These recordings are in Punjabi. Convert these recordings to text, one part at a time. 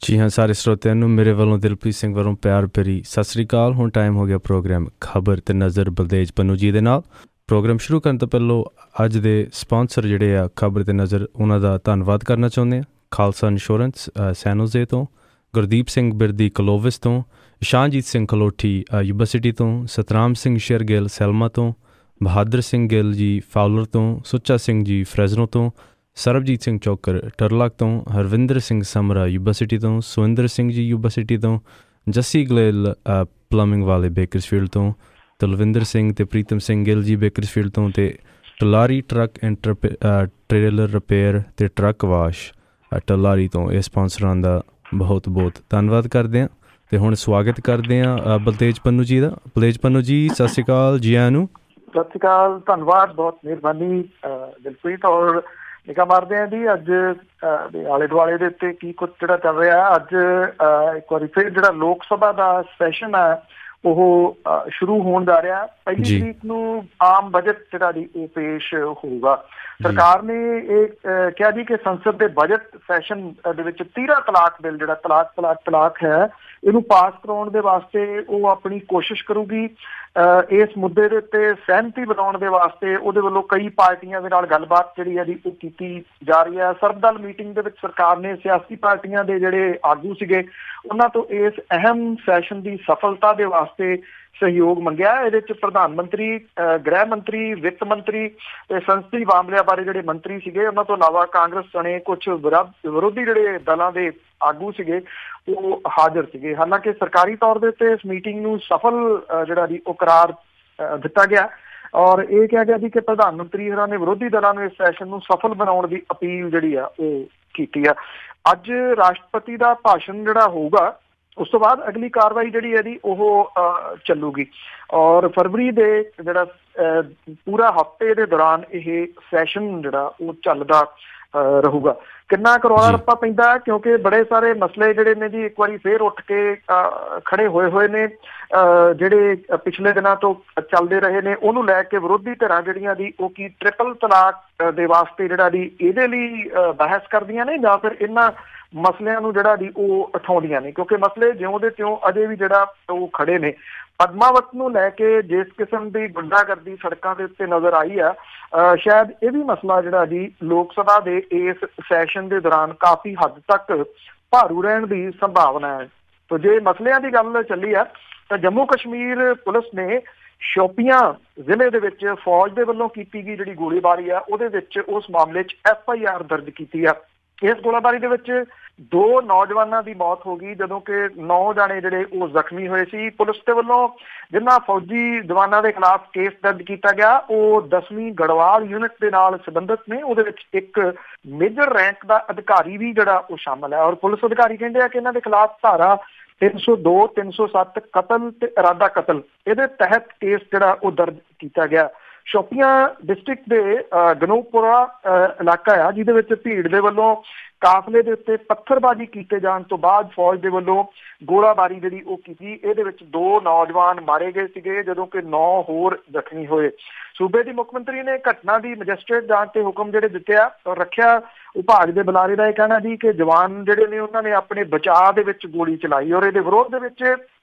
जी हाँ, सारे ਸਰੋਤਿਆਂ ਨੂੰ ਮੇਰੇ ਵੱਲੋਂ ਦਿਲਪ੍ਰੀਤ ਸਿੰਘ ਵੱਲੋਂ ਪਿਆਰ ਭਰੀ ਸਤਿ ਸ੍ਰੀ ਅਕਾਲ। ਹੁਣ ਟਾਈਮ ਹੋ ਗਿਆ ਪ੍ਰੋਗਰਾਮ ਖਬਰ ਤੇ ਨਜ਼ਰ ਬਲਦੇਜ ਪੰਨੂ ਜੀ ਦੇ ਨਾਲ। ਪ੍ਰੋਗਰਾਮ ਸ਼ੁਰੂ ਕਰਨ ਤੋਂ ਪਹਿਲਾਂ ਅੱਜ ਦੇ ਸਪਾਂਸਰ ਜਿਹੜੇ ਆ ਖਬਰ ਤੇ ਨਜ਼ਰ, ਉਹਨਾਂ ਦਾ ਧੰਨਵਾਦ ਕਰਨਾ ਚਾਹੁੰਦੇ ਹਾਂ। ਖਾਲਸਾ ਇੰਸ਼ੋਰੈਂਸ ਸੈਨੋਜ਼ੇ ਤੋਂ, ਗੁਰਦੀਪ ਸਿੰਘ ਬਿਰਦੀ ਕਲੋਵਿਸ ਤੋਂ, ਇਸ਼ਾਨਜੀਤ ਸਿੰਘ ਖਲੋਠੀ ਯੂਬਾ ਸਿਟੀ ਤੋਂ, ਸਤਰਾਮ ਸਿੰਘ ਸ਼ੇਰਗਿੱਲ ਸੈਲਮਾ ਤੋਂ, ਬਹਾਦਰ ਸਿੰਘ ਗਿੱਲ ਜੀ ਫਾਊਲਰ ਤੋਂ, ਸੁੱਚਾ ਸਿੰਘ ਜੀ ਫਰੈਜ਼ਨੋ ਤੋਂ, ਸਰਬਜੀਤ ਸਿੰਘ ਚੌਕਰ ਟਰਲਕ ਤੋਂ, ਹਰਵਿੰਦਰ ਸਿੰਘ ਸਮਰਾ ਯੂਬਾ ਸਿਟੀ ਤੋਂ, ਸੁਰਿੰਦਰ ਸਿੰਘ ਜੀ ਯੂਬਾ ਸਿਟੀ ਤੋਂ, ਜੱਸੀ ਗਲੇਲ ਪਲੰਬਿੰਗ ਵਾਲੇ ਬੇਕਰਸਫੀਲਡ ਤੋਂ, ਤਲਵਿੰਦਰ ਸਿੰਘ ਅਤੇ ਪ੍ਰੀਤਮ ਸਿੰਘ ਗਿੱਲ ਜੀ ਬੇਕਰਸਫੀਲਡ ਤੋਂ, ਅਤੇ ਟਲਾਰੀ ਟਰੱਕ ਟ੍ਰੇਲਰ ਰਿਪੇਅਰ ਅਤੇ ਟਰੱਕ ਵਾਸ਼ ਟਲਾਰੀ ਤੋਂ। ਇਹ ਸਪਾਂਸਰਾਂ ਦਾ ਬਹੁਤ ਬਹੁਤ ਧੰਨਵਾਦ ਕਰਦੇ ਹਾਂ। ਅਤੇ ਹੁਣ ਸਵਾਗਤ ਕਰਦੇ ਹਾਂ ਬਲਤੇਜ ਪੰਨੂ ਜੀ ਦਾ। ਬਲਤੇਜ ਪੰਨੂ ਜੀ ਸਤਿ ਸ਼੍ਰੀ ਅਕਾਲ, ਜੀ ਆਇਆਂ ਨੂੰ। ਸਤਿ ਸ਼੍ਰੀ ਅਕਾਲ, ਧੰਨਵਾਦ, ਬਹੁਤ ਮਿਹਰਬਾਨੀ ਦਿਲਪ੍ਰੀਤ। ਔਰ ਨਿਗਾਹ ਮਾਰਦੇ ਹਾਂ ਜੀ ਅੱਜ ਦੇ ਆਲੇ ਦੁਆਲੇ ਦੇ ਉੱਤੇ ਕੀ ਕੁਝ ਜਿਹੜਾ ਚੱਲ ਰਿਹਾ। ਅੱਜ ਇੱਕ ਵਾਰੀ ਫਿਰ ਜਿਹੜਾ ਲੋਕ ਸਭਾ ਦਾ ਸੈਸ਼ਨ ਹੈ ਉਹ ਸ਼ੁਰੂ ਹੋਣ ਜਾ ਰਿਹਾ। 1 ਤਰੀਕ ਨੂੰ ਆਮ ਬਜਟ ਜਿਹੜਾ ਜੀ ਉਹ ਪੇਸ਼ ਹੋਊਗਾ। ਸਰਕਾਰ ਨੇ ਇਹ ਕਿਹਾ ਜੀ ਕਿ ਸੰਸਦ ਦੇ ਬਜਟ ਸੈਸ਼ਨ ਦੇ ਵਿੱਚ 13 ਤਲਾਕ ਬਿੱਲ ਜਿਹੜਾ ਤਲਾਕ ਹੈ ਇਹਨੂੰ ਪਾਸ ਕਰਾਉਣ ਦੇ ਵਾਸਤੇ ਉਹ ਆਪਣੀ ਕੋਸ਼ਿਸ਼ ਕਰੂਗੀ। ਇਸ ਮੁੱਦੇ ਦੇ ਉੱਤੇ ਸਹਿਮਤੀ ਬਣਾਉਣ ਦੇ ਵਾਸਤੇ ਉਹਦੇ ਵੱਲੋਂ ਕਈ ਪਾਰਟੀਆਂ ਦੇ ਨਾਲ ਗੱਲਬਾਤ ਜਿਹੜੀ ਹੈ ਜੀ ਉਹ ਕੀਤੀ ਜਾ ਰਹੀ ਹੈ। ਸਰਬਦਲ ਮੀਟਿੰਗ ਦੇ ਵਿੱਚ ਸਰਕਾਰ ਨੇ ਸਿਆਸੀ ਪਾਰਟੀਆਂ ਦੇ ਜਿਹੜੇ ਆਗੂ ਸੀਗੇ ਉਹਨਾਂ ਤੋਂ ਇਸ ਅਹਿਮ ਸੈਸ਼ਨ ਦੀ ਸਫਲਤਾ ਦੇ ਵਾਸਤੇ ਸਹਿਯੋਗ ਮੰਗਿਆ। ਇਹਦੇ 'ਚ ਪ੍ਰਧਾਨ ਮੰਤਰੀ, ਗ੍ਰਹਿ ਮੰਤਰੀ, ਵਿੱਤ ਮੰਤਰੀ ਤੇ ਸੰਸਦੀ ਮਾਮਲਿਆਂ ਬਾਰੇ ਜਿਹੜੇ ਮੰਤਰੀ ਸੀਗੇ, ਉਹਨਾਂ ਤੋਂ ਇਲਾਵਾ ਕਾਂਗਰਸ ਸਣੇ ਕੁਛ ਵਿਰੋਧੀ ਜਿਹੜੇ ਦਲਾਂ ਦੇ ਆਗੂ ਸੀਗੇ ਉਹ ਹਾਜ਼ਰ ਸੀਗੇ। ਹਾਲਾਂਕਿ ਸਰਕਾਰੀ ਤੌਰ ਦੇ ਉੱਤੇ ਇਸ ਮੀਟਿੰਗ ਨੂੰ ਸਫਲ ਜਿਹੜਾ ਜੀ ਉਹ ਕਰਾਰ ਦਿੱਤਾ ਗਿਆ ਔਰ ਇਹ ਕਿਹਾ ਗਿਆ ਜੀ ਕਿ ਪ੍ਰਧਾਨ ਮੰਤਰੀ ਹੋਰਾਂ ਨੇ ਵਿਰੋਧੀ ਦਲਾਂ ਨੂੰ ਇਸ ਸੈਸ਼ਨ ਨੂੰ ਸਫਲ ਬਣਾਉਣ ਦੀ ਅਪੀਲ ਜਿਹੜੀ ਆ ਉਹ ਕੀਤੀ ਆ। ਅੱਜ ਰਾਸ਼ਟਰਪਤੀ ਦਾ ਭਾਸ਼ਣ ਜਿਹੜਾ ਹੋਊਗਾ ਉਸ ਤੋਂ ਬਾਅਦ ਅਗਲੀ ਕਾਰਵਾਈ ਜਿਹੜੀ ਹੈ ਜੀ ਉਹ ਚੱਲੂਗੀ ਔਰ ਫਰਵਰੀ ਦੇ ਜਿਹੜਾ ਪੂਰਾ ਹਫ਼ਤੇ ਦੇ ਦੌਰਾਨ ਇਹ ਸੈਸ਼ਨ ਜਿਹੜਾ ਉਹ ਚੱਲਦਾ ਰਹੂਗਾ। ਕਿੰਨਾ ਕਰੌੜਾ ਰੱਪਾ ਪੈਂਦਾ ਕਿਉਂਕਿ ਬੜੇ ਸਾਰੇ ਮਸਲੇ ਜਿਹੜੇ ਨੇ ਜੀ ਇੱਕ ਵਾਰੀ ਫੇਰ ਉੱਠ ਕੇ ਖੜੇ ਹੋਏ ਨੇ ਜਿਹੜੇ ਪਿਛਲੇ ਦਿਨਾਂ ਤੋਂ ਚੱਲਦੇ ਰਹੇ ਨੇ। ਉਹਨੂੰ ਲੈ ਕੇ ਵਿਰੋਧੀ ਧਿਰਾਂ ਜਿਹੜੀਆਂ ਦੀ ਉਹ ਕੀ ਟ੍ਰਿਪਲ ਤਲਾਕ ਦੇ ਵਾਸਤੇ ਜਿਹੜਾ ਦੀ ਇਹਦੇ ਲਈ ਬਹਿਸ ਕਰਦੀਆਂ ਨੇ ਜਾਂ ਫਿਰ ਇਹਨਾਂ ਮਸਲਿਆਂ ਨੂੰ ਜਿਹੜਾ ਦੀ ਉਹ ਉਠਾਉਂਦੀਆਂ ਨੇ ਕਿਉਂਕਿ ਮਸਲੇ ਜਿਉਂ ਦੇ ਤਿਉਂ ਅਜੇ ਵੀ ਜਿਹੜਾ ਉਹ ਖੜੇ ਨੇ। ਪਦਮਾਵਤ ਨੂੰ ਲੈ ਕੇ ਜਿਸ ਕਿਸਮ ਦੀ ਗੁੰਡਾਗਰਦੀ ਸੜਕਾਂ ਦੇ ਉੱਤੇ ਨਜ਼ਰ ਆਈ ਆ, ਸ਼ਾਇਦ ਇਹ ਵੀ ਮਸਲਾ ਜਿਹੜਾ ਜੀ ਲੋਕ ਸਭਾ ਦੇ ਇਸ ਸੈਸ਼ਨ ਦੇ ਦੌਰਾਨ ਕਾਫੀ ਹੱਦ ਤੱਕ ਭਾਰੂ ਰਹਿਣ ਦੀ ਸੰਭਾਵਨਾ ਹੈ। ਤਾਂ ਜੇ ਮਸਲਿਆਂ ਦੀ ਗੱਲ ਚੱਲੀ ਆ ਤਾਂ ਜੰਮੂ ਕਸ਼ਮੀਰ ਪੁਲਿਸ ਨੇ ਸ਼ੋਪੀਆਂ ਜ਼ਿਲ੍ਹੇ ਦੇ ਵਿੱਚ ਫੌਜ ਦੇ ਵੱਲੋਂ ਕੀਤੀ ਗਈ ਜਿਹੜੀ ਗੋਲੀਬਾਰੀ ਆ ਉਹਦੇ ਵਿੱਚ ਉਸ ਮਾਮਲੇ 'ਚ FIR ਦਰਜ ਕੀਤੀ ਆ। ਇਸ ਗੋਲੀਬਾਰੀ ਦੇ ਵਿੱਚ 2 ਨੌਜਵਾਨਾਂ ਦੀ ਮੌਤ ਹੋ ਗਈ ਜਦੋਂ ਕਿ 9 ਜਾਣੇ ਜਿਹੜੇ ਉਹ ਜ਼ਖਮੀ ਹੋਏ ਸੀ। ਪੁਲਿਸ ਦੇ ਵੱਲੋਂ ਜਿਨ੍ਹਾਂ ਫੌਜੀ ਜਵਾਨਾਂ ਦੇ ਖਿਲਾਫ ਕੇਸ ਦਰਜ ਕੀਤਾ ਗਿਆ ਉਹ 10ਵੀਂ ਗੜਵਾਲ ਯੂਨਿਟ ਦੇ ਨਾਲ ਸੰਬੰਧਿਤ ਨੇ। ਉਹਦੇ ਵਿੱਚ ਇੱਕ ਮੇਜਰ ਰੈਂਕ ਦਾ ਅਧਿਕਾਰੀ ਵੀ ਜਿਹੜਾ ਉਹ ਸ਼ਾਮਲ ਹੈ ਔਰ ਪੁਲਿਸ ਅਧਿਕਾਰੀ ਕਹਿੰਦੇ ਆ ਕਿ ਇਹਨਾਂ ਦੇ ਖਿਲਾਫ ਧਾਰਾ 302, 307 ਕਤਲ ਤੇ ਇਰਾਦਾ ਕਤਲ ਇਹਦੇ ਤਹਿਤ ਕੇਸ ਜਿਹੜਾ ਉਹ ਦਰਜ ਕੀਤਾ ਗਿਆ। ਸ਼ੋਪੀਆਂ ਡਿਸਟ੍ਰਿਕਟ ਦੇ ਗਨੂਪੁਰਾ ਇਲਾਕਾ ਆ ਜਿਹਦੇ ਵਿੱਚ ਭੀੜ ਦੇ ਵੱਲੋਂ ਕਾਫਲੇ ਦੇ ਉੱਤੇ ਪੱਥਰਬਾਜ਼ੀ ਕੀਤੇ ਜਾਣ ਤੋਂ ਬਾਅਦ ਫੌਜ ਦੇ ਵੱਲੋਂ ਗੋਲਾਬਾਰੀ ਜਿਹੜੀ ਉਹ ਕੀਤੀ। ਇਹਦੇ ਵਿੱਚ 2 ਨੌਜਵਾਨ ਮਾਰੇ ਗਏ ਸੀਗੇ ਜਦੋਂ ਕਿ 9 ਹੋਰ ਜ਼ਖਮੀ ਹੋਏ। ਸੂਬੇ ਦੀ ਮੁੱਖ ਮੰਤਰੀ ਨੇ ਘਟਨਾ ਦੀ ਮੈਜਿਸਟਰੇਟ ਜਾਂਚ ਤੇ ਹੁਕਮ ਜਿਹੜੇ ਦਿੱਤੇ ਆ ਔਰ ਰੱਖਿਆ ਵਿਭਾਗ ਦੇ ਬੁਲਾਰੇ ਦਾ ਇਹ ਕਹਿਣਾ ਜੀ ਕਿ ਜਵਾਨ ਜਿਹੜੇ ਨੇ ਉਹਨਾਂ ਨੇ ਆਪਣੇ ਬਚਾਅ ਦੇ ਵਿੱਚ ਗੋਲੀ ਚਲਾਈ ਔਰ ਇਹਦੇ ਵਿਰੋਧ ਦੇ ਵਿੱਚ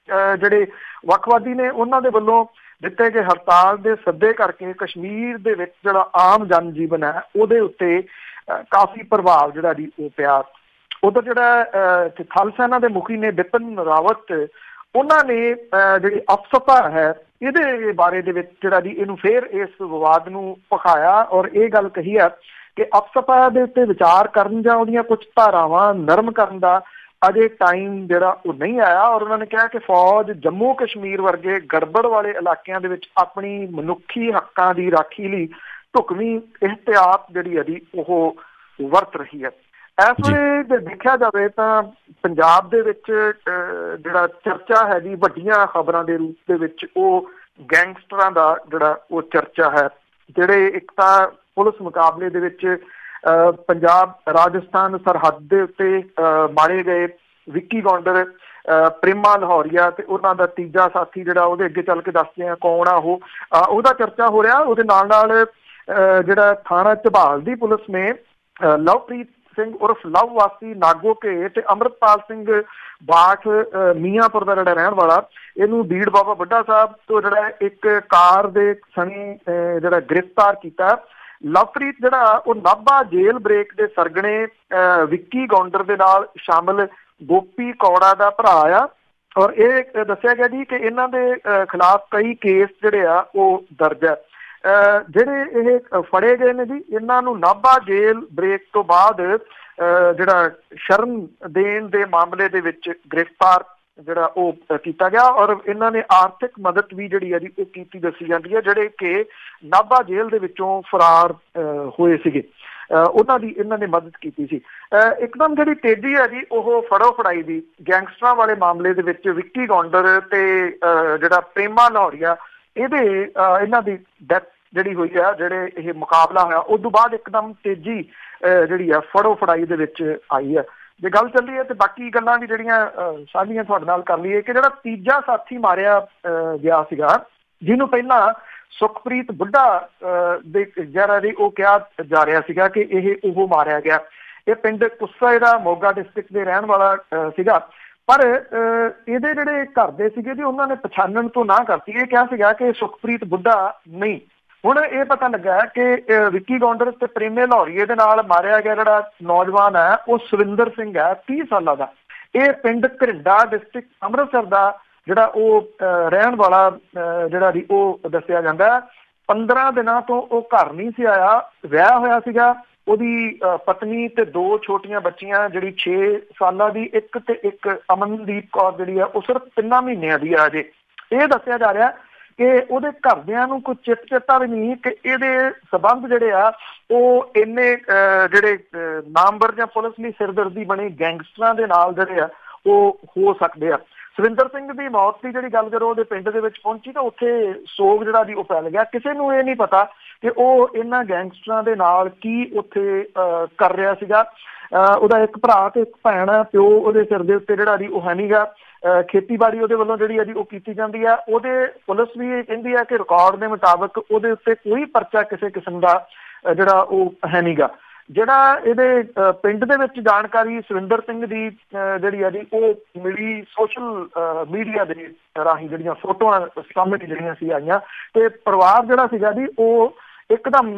ਜਿਹੜੇ ਵੱਖਵਾਦੀ ਨੇ ਉਹਨਾਂ ਦੇ ਵੱਲੋਂ ਦਿੱਤੇ ਗਏ ਹੜਤਾਲ ਦੇ ਸੱਦੇ ਕਰਕੇ ਕਸ਼ਮੀਰ ਦੇ ਵਿੱਚ ਜਿਹੜਾ ਆਮ ਜਨ ਜੀਵਨ ਹੈ ਉਹਦੇ ਉੱਤੇ ਕਾਫੀ ਪ੍ਰਭਾਵ ਜਿਹੜਾ ਜੀ ਉਹ ਪਿਆ। ਉਧਰ ਜਿਹੜਾ ਥਲ ਸੈਨਾ ਦੇ ਮੁਖੀ ਨੇ ਬਿਪਿਨ ਰਾਵਤ ਉਹਨਾਂ ਨੇ ਜਿਹੜੀ ਅਫਸਪਾ ਹੈ ਇਹਦੇ ਬਾਰੇ ਦੇ ਵਿੱਚ ਜਿਹੜਾ ਜੀ ਇਹਨੂੰ ਫੇਰ ਇਸ ਵਿਵਾਦ ਨੂੰ ਭਖਾਇਆ ਔਰ ਇਹ ਗੱਲ ਕਹੀ ਆ ਕਿ ਅਫਸਪਾ ਦੇ ਉੱਤੇ ਵਿਚਾਰ ਕਰਨ ਜਾਂ ਉਹਦੀਆਂ ਕੁਝ ਧਾਰਾਵਾਂ ਨਰਮ ਕਰਨ ਦਾ ਅਜੇ ਟਾਈਮ ਜਿਹੜਾ ਉਹ ਨਹੀਂ ਆਇਆ ਔਰ ਉਹਨਾਂ ਨੇ ਕਿਹਾ ਕਿ ਫੌਜ ਜੰਮੂ ਕਸ਼ਮੀਰ ਵਰਗੇ ਗੜਬੜ ਵਾਲੇ ਇਲਾਕਿਆਂ ਦੇ ਵਿੱਚ ਆਪਣੀ ਮਨੁੱਖੀ ਹੱਕਾਂ ਦੀ ਰਾਖੀ ਲਈ ਢੁਕਵੀਂ ਇਹਤਿਆਤ ਜਿਹੜੀ ਹੈ ਜੀ ਉਹ ਵਰਤ ਰਹੀ ਹੈ। ਇਸ ਵੇਲੇ ਜੇ ਦੇਖਿਆ ਜਾਵੇ ਤਾਂ ਪੰਜਾਬ ਦੇ ਵਿੱਚ ਜਿਹੜਾ ਚਰਚਾ ਹੈ ਜੀ ਵੱਡੀਆਂ ਖਬਰਾਂ ਦੇ ਰੂਪ ਦੇ ਵਿੱਚ ਉਹ ਗੈਂਗਸਟਰਾਂ ਦਾ ਜਿਹੜਾ ਉਹ ਚਰਚਾ ਹੈ ਜਿਹੜੇ ਇੱਕ ਤਾਂ ਪੁਲਿਸ ਮੁਕਾਬਲੇ ਦੇ ਵਿੱਚ ਪੰਜਾਬ ਰਾਜਸਥਾਨ ਸਰਹੱਦ ਦੇ ਉੱਤੇ ਮਾਰੇ ਗਏ ਵਿੱਕੀ ਗੌਂਡਰ, ਪ੍ਰੇਮਾ ਲਾਹੌਰੀਆ ਤੇ ਉਹਨਾਂ ਦਾ ਤੀਜਾ ਸਾਥੀ ਜਿਹੜਾ ਉਹਦੇ ਅੱਗੇ ਚੱਲ ਕੇ ਦੱਸਦੇ ਆ ਕੌਣ ਆ ਉਹਦਾ ਚਰਚਾ ਹੋ ਰਿਹਾ। ਉਹਦੇ ਨਾਲ ਨਾਲ ਜਿਹੜਾ ਥਾਣਾ ਝਬਾਲ ਦੀ ਪੁਲਿਸ ਨੇ ਲਵਪ੍ਰੀਤ ਸਿੰਘ ਉਰਫ ਲਵ ਵਾਸੀ ਨਾਗੋਕੇ ਤੇ ਅੰਮ੍ਰਿਤਪਾਲ ਸਿੰਘ ਬਾਠ ਮੀਆਂਪੁਰ ਦਾ ਜਿਹੜਾ ਰਹਿਣ ਵਾਲਾ, ਇਹਨੂੰ ਬੀੜ ਬਾਬਾ ਬੁੱਢਾ ਸਾਹਿਬ ਤੋਂ ਜਿਹੜਾ ਇੱਕ ਕਾਰ ਦੇ ਸਣੀ ਜਿਹੜਾ ਗ੍ਰਿਫਤਾਰ ਕੀਤਾ। ਲਵਪ੍ਰੀਤ ਜਿਹੜਾ ਉਹ ਨਾਭਾ ਜੇਲ੍ਹ ਬ੍ਰੇਕ ਦੇ ਸਰਗਣੇ ਵਿੱਕੀ ਗੌਂਡਰ ਦੇ ਨਾਲ ਸ਼ਾਮਲ ਗੋਪੀ ਕੌੜਾ ਦਾ ਭਰਾ ਆ, ਔਰ ਇਹ ਦੱਸਿਆ ਗਿਆ ਜੀ ਕਿ ਇਹਨਾਂ ਦੇ ਖਿਲਾਫ ਕਈ ਕੇਸ ਜਿਹੜੇ ਆ ਉਹ ਦਰਜ ਹੈ। ਜਿਹੜੇ ਇਹ ਫੜੇ ਗਏ ਨੇ ਜੀ, ਇਹਨਾਂ ਨੂੰ ਨਾਭਾ ਜੇਲ੍ਹ ਬ੍ਰੇਕ ਤੋਂ ਬਾਅਦ ਜਿਹੜਾ ਸ਼ਰਨ ਦੇਣ ਦੇ ਮਾਮਲੇ ਦੇ ਵਿੱਚ ਗ੍ਰਿਫਤਾਰ ਜਿਹੜਾ ਉਹ ਕੀਤਾ ਗਿਆ, ਔਰ ਇਹਨਾਂ ਨੇ ਆਰਥਿਕ ਮਦਦ ਵੀ ਜਿਹੜੀ ਹੈ ਜੀ ਉਹ ਕੀਤੀ ਦੱਸੀ ਜਾਂਦੀ ਹੈ, ਜਿਹੜੇ ਕਿ ਨਾਭਾ ਜੇਲ੍ਹ ਦੇ ਵਿੱਚੋਂ ਫਰਾਰ ਹੋਏ ਸੀਗੇ, ਉਹਨਾਂ ਦੀ ਇਹਨਾਂ ਨੇ ਮਦਦ ਕੀਤੀ ਸੀ। ਇੱਕਦਮ ਜਿਹੜੀ ਤੇਜ਼ੀ ਹੈ ਜੀ ਉਹ ਫੜੋ ਫੜਾਈ ਦੀ ਗੈਂਗਸਟਰਾਂ ਵਾਲੇ ਮਾਮਲੇ ਦੇ ਵਿੱਚ ਵਿੱਕੀ ਗੌਂਡਰ ਤੇ ਜਿਹੜਾ ਪ੍ਰੇਮਾ ਲਾਹੌਰੀਆ ਇਹਨਾਂ ਦੀ ਡੈਥ ਜਿਹੜੀ ਹੋਈ ਆ, ਜਿਹੜੇ ਇਹ ਮੁਕਾਬਲਾ ਹੋਇਆ ਉਸ ਤੋਂ ਬਾਅਦ ਇੱਕਦਮ ਤੇਜ਼ੀ ਜਿਹੜੀ ਆ ਫੜੋ ਫੜਾਈ ਦੇ ਵਿੱਚ ਆਈ ਆ। ਜੇ ਗੱਲ ਚੱਲੀ ਹੈ ਤੇ ਬਾਕੀ ਗੱਲਾਂ ਵੀ ਜਿਹੜੀਆਂ ਸਾਂਝੀਆਂ ਤੁਹਾਡੇ ਨਾਲ ਕਰ ਲਈਏ ਕਿ ਜਿਹੜਾ ਤੀਜਾ ਸਾਥੀ ਮਾਰਿਆ ਗਿਆ ਸੀਗਾ, ਜਿਹਨੂੰ ਪਹਿਲਾਂ ਸੁਖਪ੍ਰੀਤ ਬੁੱਢਾ ਦੇ ਜਿਹੜਾ ਉਹ ਕਿਹਾ ਜਾ ਰਿਹਾ ਸੀਗਾ ਕਿ ਇਹ ਉਹ ਮਾਰਿਆ ਗਿਆ। ਇਹ ਪਿੰਡ ਕੁੱਸਾ ਦਾ ਮੋਗਾ ਡਿਸਟ੍ਰਿਕਟ ਦੇ ਰਹਿਣ ਵਾਲਾ ਸੀਗਾ, ਪਰ ਇਹਦੇ ਜਿਹੜੇ ਘਰ ਦੇ ਸੀਗੇ ਜੀ ਉਹਨਾਂ ਨੇ ਪਛਾਣਨ ਤੋਂ ਨਾ ਕਰਤੀ। ਇਹ ਕਿਹਾ ਸੀਗਾ ਕਿ ਸੁਖਪ੍ਰੀਤ ਬੁੱਢਾ ਨਹੀਂ। ਹੁਣ ਇਹ ਪਤਾ ਲੱਗਾ ਕਿ ਵਿੱਕੀ ਗੌਂਡਰ ਤੇ ਪ੍ਰੇਮੇ ਲਾਹੌਰੀਏ ਦੇ ਨਾਲ ਮਾਰਿਆ ਗਿਆ ਜਿਹੜਾ ਨੌਜਵਾਨ ਹੈ ਉਹ ਸਵਿੰਦਰ ਸਿੰਘ ਹੈ, 30 ਸਾਲਾਂ ਦਾ। ਇਹ ਪਿੰਡ ਘਰਿੰਡਾ ਡਿਸਟ੍ਰਿਕਟ ਅੰਮ੍ਰਿਤਸਰ ਦਾ ਜਿਹੜਾ ਉਹ ਰਹਿਣ ਵਾਲਾ ਜਿਹੜਾ ਜੀ ਉਹ ਦੱਸਿਆ ਜਾਂਦਾ। 15 ਦਿਨਾਂ ਤੋਂ ਉਹ ਘਰ ਨਹੀਂ ਸੀ ਆਇਆ, ਵਿਆਹ ਹੋਇਆ ਸੀਗਾ। ਉਹਦੀ ਪਤਨੀ ਤੇ 2 ਛੋਟੀਆਂ ਬੱਚੀਆਂ, ਜਿਹੜੀ 6 ਸਾਲਾਂ ਦੀ ਇੱਕ ਤੇ ਇੱਕ ਅਮਨਦੀਪ ਕੌਰ ਜਿਹੜੀ ਆ ਉਹ ਸਿਰਫ 3 ਮਹੀਨਿਆਂ ਦੀ ਆ ਅਜੇ। ਇਹ ਦੱਸਿਆ ਜਾ ਰਿਹਾ ਕਿ ਉਹਦੇ ਘਰਦਿਆਂ ਨੂੰ ਕੋਈ ਚੇਤਾ ਵੀ ਨਹੀਂ ਕਿ ਇਹਦੇ ਸਬੰਧ ਜਿਹੜੇ ਆ ਉਹ ਇੰਨੇ ਜਿਹੜੇ ਨਾਮਵਰ ਜਾਂ ਪੁਲਿਸ ਲਈ ਸਿਰਦਰਦੀ ਬਣੇ ਗੈਂਗਸਟਰਾਂ ਦੇ ਨਾਲ ਜਿਹੜੇ ਆ ਉਹ ਹੋ ਸਕਦੇ ਆ। ਸੁਰਿੰਦਰ ਸਿੰਘ ਦੀ ਮੌਤ ਦੀ ਜਿਹੜੀ ਗੱਲ ਜਦੋਂ ਉਹਦੇ ਪਿੰਡ ਦੇ ਵਿੱਚ ਪਹੁੰਚੀ ਤਾਂ ਉੱਥੇ ਸੋਗ ਜਿਹੜਾ ਜੀ ਉਹ ਫੈਲ ਗਿਆ। ਕਿਸੇ ਨੂੰ ਇਹ ਨਹੀਂ ਪਤਾ ਕਿ ਉਹ ਇਹਨਾਂ ਗੈਂਗਸਟਰਾਂ ਦੇ ਨਾਲ ਕੀ ਉੱਥੇ ਕਰ ਰਿਹਾ ਸੀਗਾ। ਉਹਦਾ ਇੱਕ ਭਰਾ ਤੇ ਇੱਕ ਭੈਣ ਆ, ਪਿਓ ਉਹਦੇ ਸਿਰ ਦੇ ਉੱਤੇ ਜਿਹੜਾ ਜੀ ਉਹ ਹੈ ਨੀਗਾ। ਖੇਤੀਬਾੜੀ ਉਹਦੇ ਵੱਲੋਂ ਜਿਹੜੀ ਆ ਜੀ ਉਹ ਕੀਤੀ ਜਾਂਦੀ ਆ। ਉਹਦੇ ਪੁਲਿਸ ਵੀ ਇਹ ਕਹਿੰਦੀ ਆ ਕਿ ਰਿਕਾਰਡ ਦੇ ਮੁਤਾਬਕ ਉਹਦੇ ਉੱਤੇ ਕੋਈ ਪਰਚਾ ਕਿਸੇ ਕਿਸਮ ਦਾ ਜਿਹੜਾ ਉਹ ਹੈ ਨੀਗਾ। ਜਿਹੜਾ ਇਹਦੇ ਪਿੰਡ ਦੇ ਵਿੱਚ ਜਾਣਕਾਰੀ ਸੁਰਿੰਦਰ ਸਿੰਘ ਦੀ ਜਿਹੜੀ ਆ ਜੀ ਉਹ ਮਿਲੀ ਸੋਸ਼ਲ ਮੀਡੀਆ ਦੇ ਰਾਹੀਂ, ਜਿਹੜੀਆਂ ਫੋਟੋਆਂ ਸਾਹਮਣੇ ਜਿਹੜੀਆਂ ਸੀ ਆਈਆਂ, ਤੇ ਪਰਿਵਾਰ ਜਿਹੜਾ ਸੀਗਾ ਜੀ ਉਹ ਇੱਕਦਮ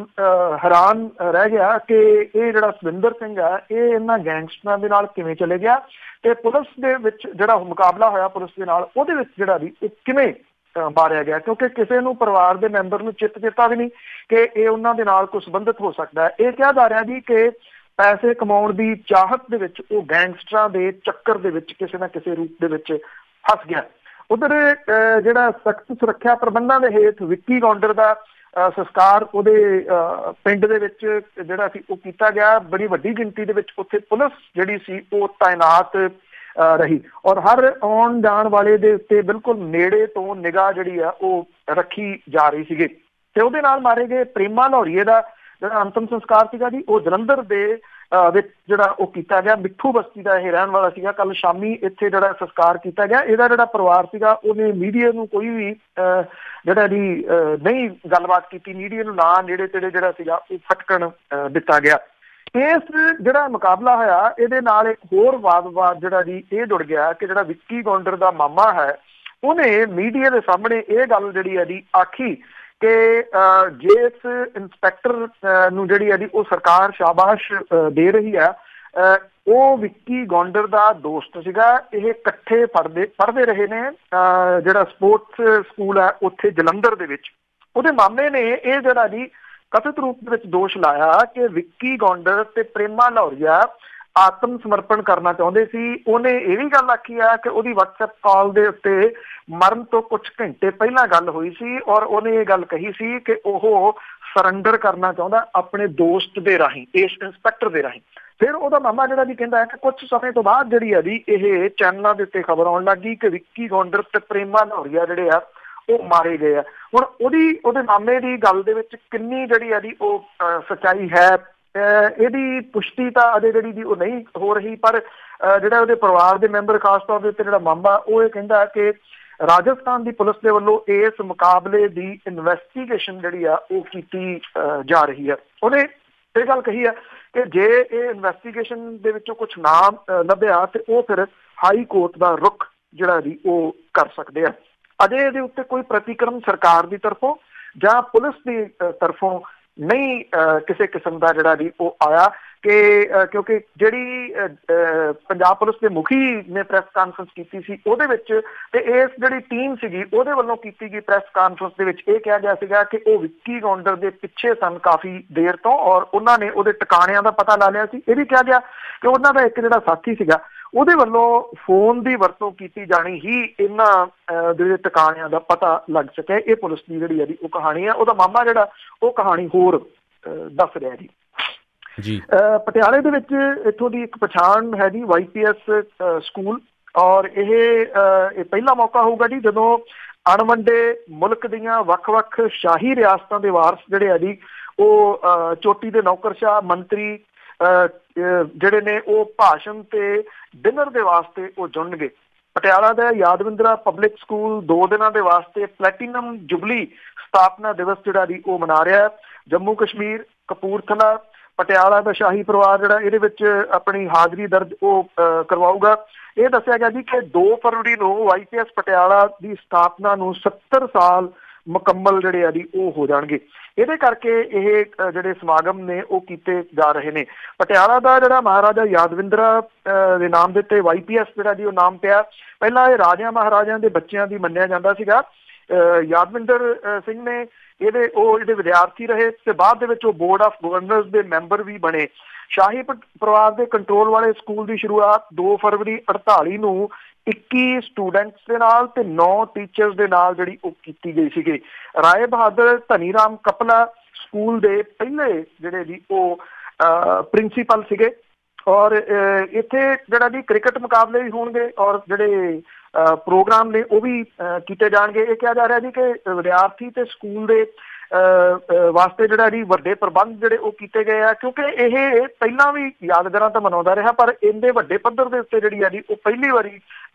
ਹੈਰਾਨ ਰਹਿ ਗਿਆ ਕਿ ਇਹ ਜਿਹੜਾ ਸੁਰਿੰਦਰ ਸਿੰਘ ਆ ਇਹ ਇਹਨਾਂ ਗੈਂਗਸਟਰਾਂ ਦੇ ਨਾਲ ਕਿਵੇਂ ਚਲੇ ਗਿਆ, ਤੇ ਪੁਲਿਸ ਦੇ ਵਿੱਚ ਜਿਹੜਾ ਮੁਕਾਬਲਾ ਹੋਇਆ ਪੁਲਿਸ ਦੇ ਨਾਲ ਉਹਦੇ ਵਿੱਚ ਜਿਹੜਾ ਜੀ ਉਹ ਕਿਵੇਂ ਮਾਰਿਆ ਗਿਆ, ਕਿਉਂਕਿ ਕਿਸੇ ਨੂੰ ਪਰਿਵਾਰ ਦੇ ਮੈਂਬਰ ਨੂੰ ਚੇਤਾ ਵੀ ਨਹੀਂ ਕਿ ਇਹ ਉਹਨਾਂ ਦੇ ਨਾਲ ਕੋਈ ਸੰਬੰਧਿਤ ਹੋ ਸਕਦਾ ਹੈ। ਇਹ ਕਿਹਾ ਜਾ ਰਿਹਾ ਜੀ ਕਿ ਪੈਸੇ ਕਮਾਉਣ ਦੀ ਚਾਹਤ ਦੇ ਵਿੱਚ ਉਹ ਗੈਂਗਸਟਰਾਂ ਦੇ ਚੱਕਰ ਦੇ ਵਿੱਚ ਕਿਸੇ ਨਾ ਕਿਸੇ ਰੂਪ ਦੇ ਵਿੱਚ ਫਸ ਗਿਆ। ਉਧਰ ਜਿਹੜਾ ਸਖਤ ਸੁਰੱਖਿਆ ਪ੍ਰਬੰਧਾਂ ਦੇ ਹੇਠ ਵਿੱਕੀ ਗੌਂਡਰ ਦਾ ਸੰਸਕਾਰ ਉਹਦੇ ਪਿੰਡ ਦੇ ਵਿੱਚ ਜਿਹੜਾ ਸੀ ਉਹ ਕੀਤਾ ਗਿਆ। ਬੜੀ ਵੱਡੀ ਗਿਣਤੀ ਦੇ ਵਿੱਚ ਉੱਥੇ ਪੁਲਿਸ ਜਿਹੜੀ ਸੀ ਉਹ ਤਾਇਨਾਤ ਰਹੀ, ਔਰ ਹਰ ਆਉਣ ਜਾਣ ਵਾਲੇ ਦੇ ਉੱਤੇ ਬਿਲਕੁਲ ਨੇੜੇ ਤੋਂ ਨਿਗਾਹ ਜਿਹੜੀ ਆ ਉਹ ਰੱਖੀ ਜਾ ਰਹੀ ਸੀਗੀ। ਤੇ ਉਹਦੇ ਨਾਲ ਮਾਰੇ ਗਏ ਪ੍ਰੇਮਾ ਲਾਹੌਰੀਏ ਦਾ ਜਿਹੜਾ ਅੰਤਮ ਸੰਸਕਾਰ ਸੀਗਾ ਜੀ ਉਹ ਜਲੰਧਰ ਦੇ ਵਿੱਚ ਜਿਹੜਾ ਉਹ ਕੀਤਾ ਗਿਆ। ਮਿੱਠੂ ਬਸਤੀ ਦਾ ਇਹ ਰਹਿਣ ਵਾਲਾ ਸੀਗਾ। ਕੱਲ ਸ਼ਾਮੀ ਇੱਥੇ ਜਿਹੜਾ ਸੰਸਕਾਰ ਕੀਤਾ ਗਿਆ। ਇਹਦਾ ਜਿਹੜਾ ਪਰਿਵਾਰ ਸੀਗਾ ਉਹਨੇ ਮੀਡੀਆ ਨੂੰ ਕੋਈ ਵੀ ਜਿਹੜਾ ਜੀ ਨਹੀਂ ਗੱਲਬਾਤ ਕੀਤੀ, ਮੀਡੀਆ ਨੂੰ ਨਾ ਨੇੜੇ ਤੇੜੇ ਜਿਹੜਾ ਸੀਗਾ ਉਹ ਫਟਕਣ ਦਿੱਤਾ ਗਿਆ। ਇਸ ਜਿਹੜਾ ਮੁਕਾਬਲਾ ਹੋਇਆ ਇਹਦੇ ਨਾਲ ਇੱਕ ਹੋਰ ਵਾਦ ਜਿਹੜਾ ਜੀ ਇਹ ਜੁੜ ਗਿਆ ਕਿ ਜਿਹੜਾ ਵਿੱਕੀ ਗੌਂਡਰ ਦਾ ਮਾਮਾ ਹੈ ਉਹਨੇ ਮੀਡੀਆ ਦੇ ਸਾਹਮਣੇ ਇਹ ਗੱਲ ਜਿਹੜੀ ਹੈ ਜੀ ਆਖੀ ਕਿ ਜਿਸ ਇੰਸਪੈਕਟਰ ਨੂੰ ਜਿਹੜੀ ਹੈ ਜੀ ਉਹ ਸਰਕਾਰ ਸ਼ਾਬਾਸ਼ ਦੇ ਰਹੀ ਹੈ ਉਹ ਵਿੱਕੀ ਗੌਂਡਰ ਦਾ ਦੋਸਤ ਸੀਗਾ। ਇਹ ਇਕੱਠੇ ਪੜ੍ਹਦੇ ਰਹੇ ਨੇ ਜਿਹੜਾ ਸਪੋਰਟਸ ਸਕੂਲ ਹੈ ਉੱਥੇ ਜਲੰਧਰ ਦੇ ਵਿੱਚ। ਉਹਦੇ ਮਾਮੇ ਨੇ ਇਹ ਜਿਹੜਾ ਜੀ ਕਥਿਤ ਰੂਪ ਦੇ ਵਿੱਚ ਦੋਸ਼ ਲਾਇਆ ਕਿ ਵਿੱਕੀ ਗੌਂਡਰ ਤੇ ਪ੍ਰੇਮਾ ਲਾਹੌਰੀਆ ਆਤਮ ਸਮਰਪਣ ਕਰਨਾ ਚਾਹੁੰਦੇ ਸੀ। ਉਹਨੇ ਇਹ ਵੀ ਗੱਲ ਆਖੀ ਆ ਕਿ ਉਹਦੀ WhatsApp ਕਾਲ ਦੇ ਉੱਤੇ ਮਰਨ ਤੋਂ ਕੁਝ ਘੰਟੇ ਪਹਿਲਾਂ ਗੱਲ ਹੋਈ ਸੀ, ਔਰ ਉਹਨੇ ਇਹ ਗੱਲ ਕਹੀ ਸੀ ਕਿ ਉਹ ਸਰੈਂਡਰ ਕਰਨਾ ਚਾਹੁੰਦਾ ਆਪਣੇ ਦੋਸਤ ਦੇ ਰਾਹੀਂ, ਇਸ ਇੰਸਪੈਕਟਰ ਦੇ ਰਾਹੀਂ। ਫਿਰ ਉਹਦਾ ਮਾਮਾ ਜਿਹੜਾ ਵੀ ਕਹਿੰਦਾ ਹੈ ਕਿ ਕੁਝ ਸਮੇਂ ਤੋਂ ਬਾਅਦ ਜਿਹੜੀ ਆ ਜੀ ਇਹ ਚੈਨਲਾਂ ਦੇ ਉੱਤੇ ਖਬਰ ਆਉਣ ਲੱਗ ਗਈ ਕਿ ਵਿੱਕੀ ਗੌਂਡਰ ਤੇ ਪ੍ਰੇਮਾ ਲਾਹੌਰੀਆ ਜਿਹੜੇ ਆ ਉਹ ਮਾਰੇ ਗਏ ਆ। ਹੁਣ ਉਹਦੇ ਮਾਮੇ ਦੀ ਗੱਲ ਦੇ ਵਿੱਚ ਕਿੰਨੀ ਜਿਹੜੀ ਆ ਜੀ ਉਹ ਸੱਚਾਈ ਹੈ ਇਹਦੀ ਪੁਸ਼ਟੀ ਤਾਂ ਅਜੇ ਜਿਹੜੀ ਜੀ ਉਹ ਨਹੀਂ ਹੋ ਰਹੀ, ਪਰ ਜਿਹੜਾ ਉਹਦੇ ਪਰਿਵਾਰ ਦੇ ਮੈਂਬਰ ਖਾਸ ਤੌਰ ਦੇ ਉੱਤੇ ਜਿਹੜਾ ਮਾਮਾ ਉਹ ਇਹ ਕਹਿੰਦਾ ਕਿ ਰਾਜਸਥਾਨ ਦੀ ਪੁਲਿਸ ਦੇ ਵੱਲੋਂ ਇਸ ਮੁਕਾਬਲੇ ਦੀ ਇਨਵੈਸਟੀਗੇਸ਼ਨ ਜਿਹੜੀ ਆ ਉਹ ਕੀਤੀ ਜਾ ਰਹੀ ਹੈ। ਉਹਨੇ ਇਹ ਗੱਲ ਕਹੀ ਹੈ ਕਿ ਜੇ ਇਹ ਇਨਵੈਸਟੀਗੇਸ਼ਨ ਦੇ ਵਿੱਚੋਂ ਕੁਛ ਨਾ ਲੱਭਿਆ ਤੇ ਉਹ ਫਿਰ ਹਾਈ ਕੋਰਟ ਦਾ ਰੁਖ ਜਿਹੜਾ ਜੀ ਉਹ ਕਰ ਸਕਦੇ ਆ। ਅਜੇ ਇਹਦੇ ਉੱਤੇ ਕੋਈ ਪ੍ਰਤੀਕਰਮ ਸਰਕਾਰ ਦੀ ਤਰਫੋਂ ਜਾਂ ਪੁਲਿਸ ਦੀ ਤਰਫੋਂ ਨਹੀਂ ਕਿਸੇ ਕਿਸਮ ਦਾ ਜਿਹੜਾ ਜੀ ਉਹ ਆਇਆ ਕਿ ਕਿਉਂਕਿ ਜਿਹੜੀ ਪੰਜਾਬ ਪੁਲਿਸ ਦੇ ਮੁਖੀ ਨੇ ਪ੍ਰੈਸ ਕਾਨਫਰੰਸ ਕੀਤੀ ਸੀ ਉਹਦੇ ਵਿੱਚ ਤੇ ਇਸ ਜਿਹੜੀ ਟੀਮ ਸੀਗੀ ਉਹਦੇ ਵੱਲੋਂ ਕੀਤੀ ਗਈ ਪ੍ਰੈਸ ਕਾਨਫਰੰਸ ਦੇ ਵਿੱਚ ਇਹ ਕਿਹਾ ਗਿਆ ਸੀਗਾ ਕਿ ਉਹ ਵਿੱਕੀ ਗੌਂਡਰ ਦੇ ਪਿੱਛੇ ਸਨ ਕਾਫੀ ਦੇਰ ਤੋਂ ਔਰ ਉਹਨਾਂ ਨੇ ਉਹਦੇ ਟਿਕਾਣਿਆਂ ਦਾ ਪਤਾ ਲਾ ਲਿਆ ਸੀ। ਇਹ ਵੀ ਕਿਹਾ ਗਿਆ ਕਿ ਉਹਨਾਂ ਦਾ ਇੱਕ ਜਿਹੜਾ ਸਾਥੀ ਸੀਗਾ ਉਹਦੇ ਵੱਲੋਂ ਫੋਨ ਦੀ ਵਰਤੋਂ ਕੀਤੀ ਜਾਣੀ ਹੀ ਇਹਨਾਂ ਦੇ ਟਿਕਾਣਿਆਂ ਦਾ ਪਤਾ ਲੱਗ ਸਕਿਆ। ਇਹ ਪੁਲਿਸ ਦੀ ਜਿਹੜੀ ਹੈ ਉਹ ਕਹਾਣੀ ਹੈ। ਉਹਦਾ ਮਾਮਾ ਜਿਹੜਾ ਉਹ ਕਹਾਣੀ ਹੋਰ ਦੱਸ ਰਿਹਾ ਜੀ। ਪਟਿਆਲੇ ਦੇ ਵਿੱਚ ਇੱਥੋਂ ਦੀ ਇੱਕ ਪਛਾਣ ਹੈ ਜੀ YPS ਸਕੂਲ ਔਰ ਇਹ ਪਹਿਲਾ ਮੌਕਾ ਹੋਊਗਾ ਜੀ ਜਦੋਂ ਅਣਵੰਡੇ ਮੁਲਕ ਦੀਆਂ ਵੱਖ-ਵੱਖ ਸ਼ਾਹੀ ਰਿਆਸਤਾਂ ਦੇ ਵਾਰਸ ਜਿਹੜੇ ਆ ਜੀ ਉਹ ਚੋਟੀ ਦੇ ਨੌਕਰਸ਼ਾਹ ਮੰਤਰੀ ਜਿਹੜੇ ਨੇ ਉਹ ਭਾਸ਼ਣ ਤੇ ਡਿਨਰ ਦੇ ਵਾਸਤੇ ਉਹ ਜੁੜਨਗੇ। ਪਟਿਆਲਾ ਦਾ ਯਾਦਵਿੰਦਰਾ ਪਬਲਿਕ ਸਕੂਲ 2 ਦਿਨਾਂ ਦੇ ਵਾਸਤੇ ਪਲੈਟੀਨਮ ਜੁਬਲੀ ਸਥਾਪਨਾ ਦਿਵਸ ਜਿਹੜਾ ਜੀ ਉਹ ਮਨਾ ਰਿਹਾ। ਜੰਮੂ ਕਸ਼ਮੀਰ, ਕਪੂਰਥਲਾ, ਪਟਿਆਲਾ ਦਾ ਸ਼ਾਹੀ ਪਰਿਵਾਰ ਜਿਹੜਾ ਇਹਦੇ ਵਿੱਚ ਆਪਣੀ ਹਾਜ਼ਰੀ ਦਰਜ ਉਹ ਕਰਵਾਊਗਾ। ਇਹ ਦੱਸਿਆ ਗਿਆ ਜੀ ਕਿ 2 ਫਰਵਰੀ ਨੂੰ YPS ਪਟਿਆਲਾ ਦੀ ਸਥਾਪਨਾ ਨੂੰ 70 ਸਾਲ ਮੁਕੰਮਲ ਜਿਹੜੇ ਆ ਜੀ ਉਹ ਹੋ ਜਾਣਗੇ। ਇਹਦੇ ਕਰਕੇ ਇਹ ਜਿਹੜੇ ਸਮਾਗਮ ਨੇ ਉਹ ਕੀਤੇ ਜਾ ਰਹੇ ਨੇ। ਪਟਿਆਲਾ ਦਾ ਜਿਹੜਾ ਮਹਾਰਾਜਾ ਯਾਦਵਿੰਦਰਾ ਦੇ ਨਾਮ ਦੇ ਉੱਤੇ YPS ਜਿਹੜਾ ਜੀ ਉਹ ਨਾਮ ਪਿਆ। ਪਹਿਲਾਂ ਇਹ ਰਾਜਿਆਂ ਮਹਾਰਾਜਿਆਂ ਦੇ ਬੱਚਿਆਂ ਦੀ ਮੰਨਿਆ ਜਾਂਦਾ ਸੀਗਾ। ਯਾਦਵਿੰਦਰ ਸਿੰਘ ਨੇ ਇਹਦੇ ਵਿਦਿਆਰਥੀ ਰਹੇ ਤੇ ਬਾਅਦ ਦੇ ਵਿੱਚ ਉਹ ਬੋਰਡ ਆਫ ਗਵਰਨਰਸ ਦੇ ਮੈਂਬਰ ਵੀ ਬਣੇ। ਸ਼ਾਹੀ ਪਰਿਵਾਰ ਦੇ ਕੰਟਰੋਲ ਵਾਲੇ ਸਕੂਲ ਦੀ ਸ਼ੁਰੂਆਤ 2 ਫਰਵਰੀ 48 ਨੂੰ 21 ਸਟੂਡੈਂਟਸ ਦੇ ਨਾਲ ਤੇ 9 ਟੀਚਰਸ ਦੇ ਨਾਲ ਜਿਹੜੀ ਉਹ ਕੀਤੀ ਗਈ ਸੀਗੀ। ਰਾਏ ਬਹਾਦਰ ਧਨੀ ਰਾਮ ਕਪਲਾ ਸਕੂਲ ਦੇ ਪਹਿਲੇ ਜਿਹੜੇ ਜੀ ਉਹ ਪ੍ਰਿੰਸੀਪਲ ਸੀਗੇ ਔਰ ਇੱਥੇ ਜਿਹੜਾ ਜੀ ਕ੍ਰਿਕਟ ਮੁਕਾਬਲੇ ਵੀ ਹੋਣਗੇ ਔਰ ਜਿਹੜੇ ਪ੍ਰੋਗਰਾਮ ਨੇ ਉਹ ਵੀ ਕੀਤੇ ਜਾਣਗੇ। ਇਹ ਕਿਹਾ ਜਾ ਰਿਹਾ ਜੀ ਕਿ ਵਿਦਿਆਰਥੀ ਤੇ ਸਕੂਲ ਦੇ ਵਾਸਤੇ ਜਿਹੜਾ ਜੀ ਵੱਡੇ ਪ੍ਰਬੰਧ ਜਿਹੜੇ ਉਹ ਕੀਤੇ ਗਏ ਆ ਕਿਉਂਕਿ ਇਹ ਪਹਿਲਾਂ ਵੀ ਯਾਦਗਾਰਾਂ ਤਾਂ ਮਨਾਉਂਦਾ ਰਿਹਾ ਪਰ ਇੰਨੇ ਵੱਡੇ ਪੱਧਰ ਦੇ ਉੱਤੇ ਜਿਹੜੀ ਆ ਜੀ ਉਹ ਪਹਿਲੀ ਵਾਰੀ